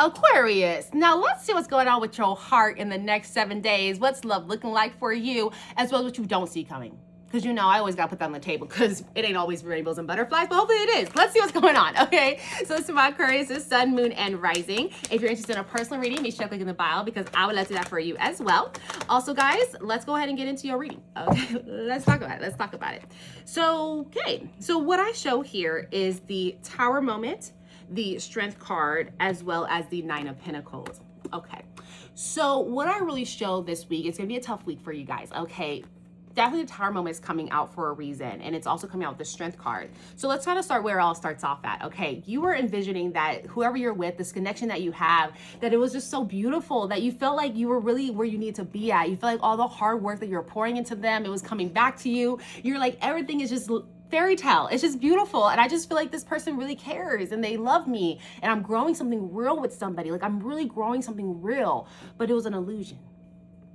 Aquarius, now let's see what's going on with your heart in the next 7 days. What's love looking like for you, as well as what you don't see coming. Because you know, I always got to put that on the table because it ain't always rainbows and butterflies, but hopefully it is. Let's see what's going on, okay? So it's my Aquarius, is sun, moon, and rising. If you're interested in a personal reading, make sure to click in the bio because I would love to do that for you as well. Also, guys, let's go ahead and get into your reading, okay? Let's talk about it. So what I show here is the Tower moment, the Strength card, as well as the Nine of Pentacles. Okay, so what I really show this week, it's gonna be a tough week for you guys, okay? Definitely the Tower moment is coming out for a reason, and it's also coming out with the Strength card. So let's kind of start where it all starts off at, okay? You were envisioning that whoever you're with, this connection that you have, that it was just so beautiful, that you felt like you were really where you need to be at. You felt like all the hard work that you're pouring into them, it was coming back to you. You're like, everything is just fairy tale. It's just beautiful. And I just feel like this person really cares and they love me and I'm growing something real with somebody. Like I'm really growing something real, but it was an illusion.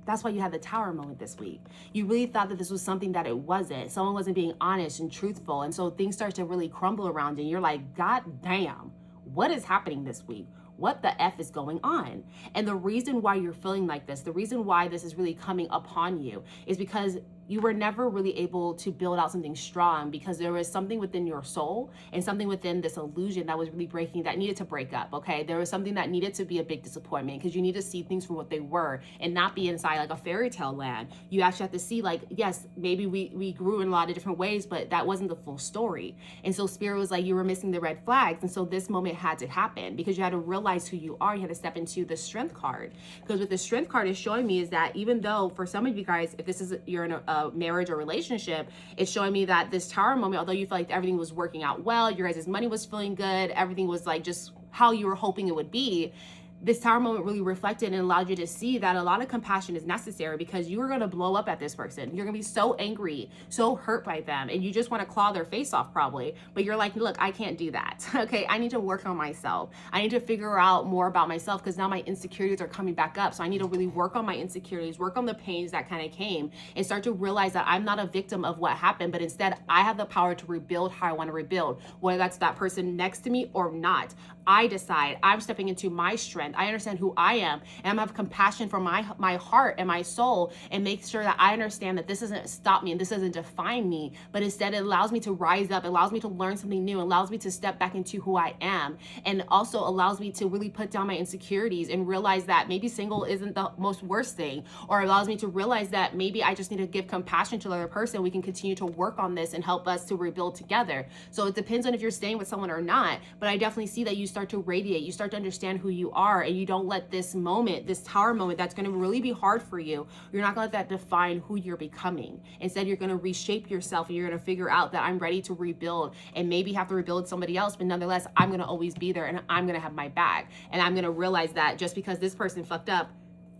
That's why you had the Tower moment this week. You really thought that this was something that it wasn't. Someone wasn't being honest and truthful. And so things start to really crumble around you. And you're like, God damn, what is happening this week? What the F is going on? And the reason why you're feeling like this, the reason why this is really coming upon you is because you were never really able to build out something strong because there was something within your soul and something within this illusion that was really breaking, that needed to break up, okay? There was something that needed to be a big disappointment because you need to see things for what they were and not be inside like a fairy tale land. You actually have to see like, yes, maybe we grew in a lot of different ways, but that wasn't the full story. And so Spirit was like, you were missing the red flags. And so this moment had to happen because you had to realize who you are. You had to step into the Strength card. Because what the Strength card is showing me is that even though for some of you guys, if this is, you're in a marriage or relationship, it's showing me that this Tower moment, although you felt like everything was working out well, your guys' money was feeling good, everything was like just how you were hoping it would be, this Tower moment really reflected and allowed you to see that a lot of compassion is necessary because you are going to blow up at this person. You're going to be so angry, so hurt by them, and you just want to claw their face off probably. But you're like, look, I can't do that. Okay, I need to work on myself. I need to figure out more about myself because now my insecurities are coming back up. So I need to really work on my insecurities, work on the pains that kind of came, and start to realize that I'm not a victim of what happened, but instead I have the power to rebuild how I want to rebuild, whether that's that person next to me or not. I decide. I'm stepping into my strength. I understand who I am, and I'm gonna have compassion for my heart and my soul, and make sure that I understand that this doesn't stop me and this doesn't define me, but instead it allows me to rise up, it allows me to learn something new, it allows me to step back into who I am, and also allows me to really put down my insecurities and realize that maybe single isn't the most worst thing, or allows me to realize that maybe I just need to give compassion to the other person. We can continue to work on this and help us to rebuild together. So it depends on if you're staying with someone or not, but I definitely see that you start to radiate, you start to understand who you are, and you don't let this moment, this Tower moment that's going to really be hard for you, you're not going to let that define who you're becoming. Instead, you're going to reshape yourself and you're going to figure out that I'm ready to rebuild, and maybe have to rebuild somebody else, but nonetheless, I'm going to always be there and I'm going to have my back. And I'm going to realize that just because this person fucked up,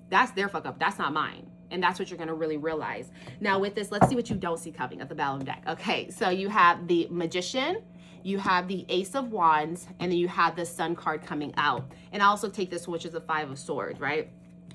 that's their fuck up, that's not mine. And that's what you're going to really realize. Now with this, let's see what you don't see coming at the bottom deck. Okay, so you have the Magician, you have the Ace of Wands, and then you have the Sun card coming out. And I also take this one, which is the Five of Swords, right?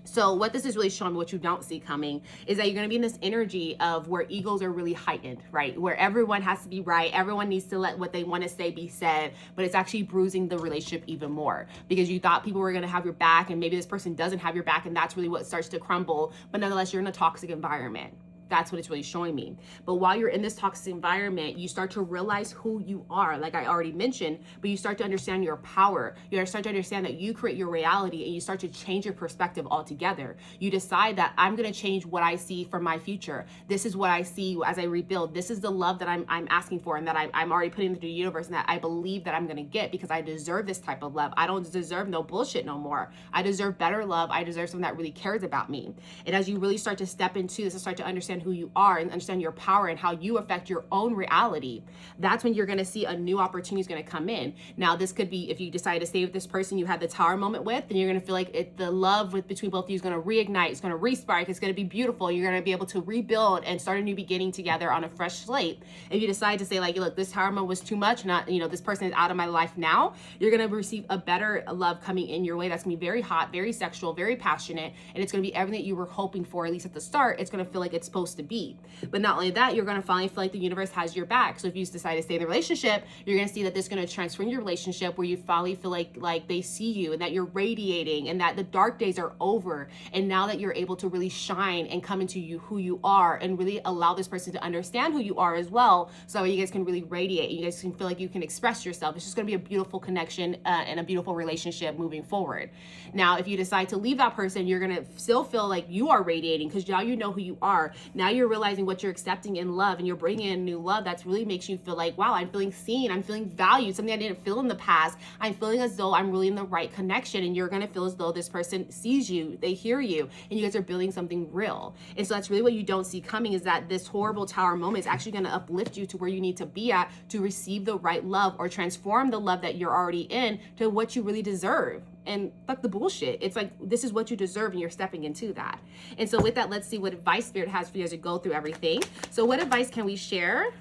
So what this is really showing me, what you don't see coming, is that you're going to be in this energy of where egos are really heightened, right? Where everyone has to be right. Everyone needs to let what they want to say be said, but it's actually bruising the relationship even more because you thought people were going to have your back, and maybe this person doesn't have your back, and that's really what starts to crumble. But nonetheless, you're in a toxic environment. That's what it's really showing me. But while you're in this toxic environment, you start to realize who you are, like I already mentioned, but you start to understand your power. You start to understand that you create your reality, and you start to change your perspective altogether. You decide that I'm going to change what I see for my future. This is what I see as I rebuild. This is the love that I'm asking for, and that I'm already putting into the universe, and that I believe that I'm going to get because I deserve this type of love. I don't deserve no bullshit no more. I deserve better love. I deserve someone that really cares about me. And as you really start to step into this and start to understand who you are and understand your power and how you affect your own reality, that's when you're going to see a new opportunity is going to come in. Now, this could be if you decide to stay with this person you had the Tower moment with, then you're going to feel like the love between both of you is going to reignite, it's going to respark, it's going to be beautiful. You're going to be able to rebuild and start a new beginning together on a fresh slate. If you decide to say like, look, this Tower moment was too much, not, this person is out of my life now, you're going to receive a better love coming in your way that's going to be very hot, very sexual, very passionate, and it's going to be everything that you were hoping for, at least at the start. It's going to feel like it's supposed supposed to be. But not only that, you're going to finally feel like the universe has your back. So if you decide to stay in the relationship, you're going to see that this is going to transform your relationship, where you finally feel like they see you and that you're radiating and that the dark days are over. And now that you're able to really shine and come into who you are, and really allow this person to understand who you are as well, so that you guys can really radiate. You guys can feel like you can express yourself. It's just going to be a beautiful connection and a beautiful relationship moving forward. Now, if you decide to leave that person, you're going to still feel like you are radiating, because now you know who you are. Now you're realizing what you're accepting in love, and you're bringing in new love that's really makes you feel like, wow, I'm feeling seen, I'm feeling valued, something I didn't feel in the past. I'm feeling as though I'm really in the right connection, and you're going to feel as though this person sees you, they hear you, and you guys are building something real. And so that's really what you don't see coming, is that this horrible tower moment is actually going to uplift you to where you need to be at to receive the right love, or transform the love that you're already in to what you really deserve. And fuck the bullshit. It's like, this is what you deserve, and you're stepping into that. And so with that, let's see what advice Spirit has for you as you go through everything. So what advice can we share?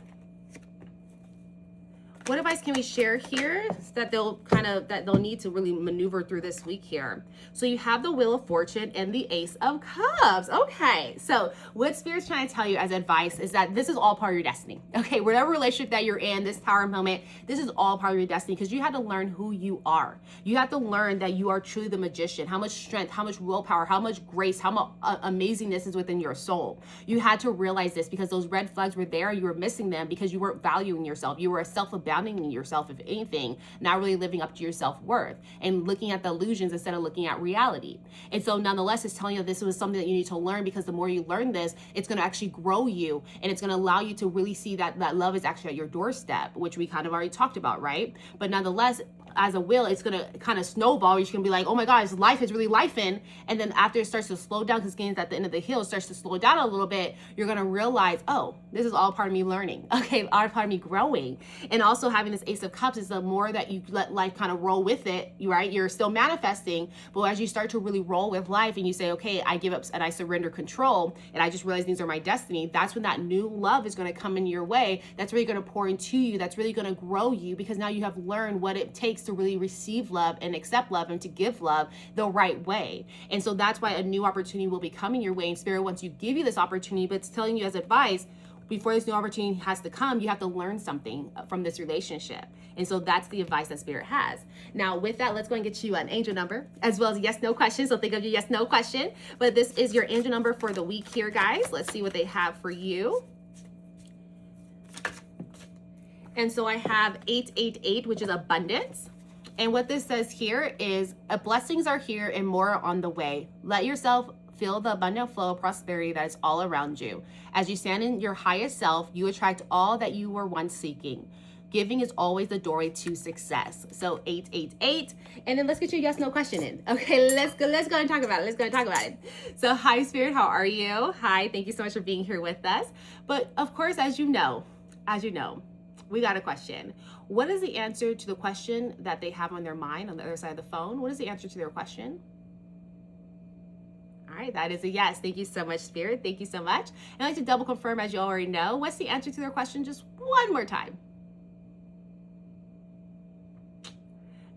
What advice can we share here that they'll need to really maneuver through this week here? So you have the Wheel of Fortune and the Ace of Cups. Okay, so what Spirit's trying to tell you as advice is that this is all part of your destiny. Okay, whatever relationship that you're in, this tower moment, this is all part of your destiny, because you had to learn who you are. You have to learn that you are truly the magician, how much strength, how much willpower, how much grace, how much amazingness is within your soul. You had to realize this, because those red flags were there. You were missing them because you weren't valuing yourself. You were a self-abandoning yourself, if anything, not really living up to your self-worth, and looking at the illusions instead of looking at reality. And so nonetheless, it's telling you this was something that you need to learn, because the more you learn this, it's going to actually grow you, and it's going to allow you to really see that love is actually at your doorstep, which we kind of already talked about, right? But nonetheless, as a wheel, it's going to kind of snowball. You're going to be like, oh my gosh, life is really life-in. And then after it starts to slow down, because gains at the end of the hill starts to slow down a little bit, you're going to realize, oh, this is all part of me learning. Okay, all part of me growing. And also having this Ace of Cups is the more that you let life kind of roll with it, right? You're still manifesting, but as you start to really roll with life and you say, okay, I give up and I surrender control, and I just realize these are my destiny, that's when that new love is going to come in your way. That's really going to pour into you. That's really going to grow you, because now you have learned what it takes to really receive love and accept love and to give love the right way. And so that's why a new opportunity will be coming your way. And Spirit wants to give you this opportunity, but it's telling you as advice, before this new opportunity has to come, you have to learn something from this relationship. And so that's the advice that Spirit has. Now with that, let's go and get you an angel number as well as yes, no question. So think of your yes, no question. But this is your angel number for the week here, guys. Let's see what they have for you. And so I have 888, which is abundance. And what this says here is, blessings are here and more are on the way. Let yourself feel the abundant flow of prosperity that is all around you. As you stand in your highest self, you attract all that you were once seeking. Giving is always the doorway to success. So 888. And then let's get your yes, no question in. Okay, let's go and talk about it. So hi, Spirit, how are you? Hi, thank you so much for being here with us. But of course, as you know, we got a question. What is the answer to the question that they have on their mind on the other side of the phone? What is the answer to their question? All right, that is a yes. Thank you so much, Spirit. Thank you so much. And I'd like to double confirm, as you already know, what's the answer to their question? Just one more time.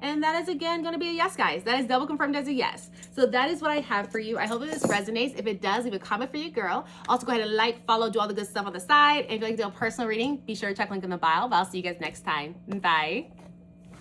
And that is, again, going to be a yes, guys. That is double confirmed as a yes. So that is what I have for you. I hope that this resonates. If it does, leave a comment for your girl. Also, go ahead and like, follow, do all the good stuff on the side. And if you'd like to do a personal reading, be sure to check link in the bio. But I'll see you guys next time. Bye.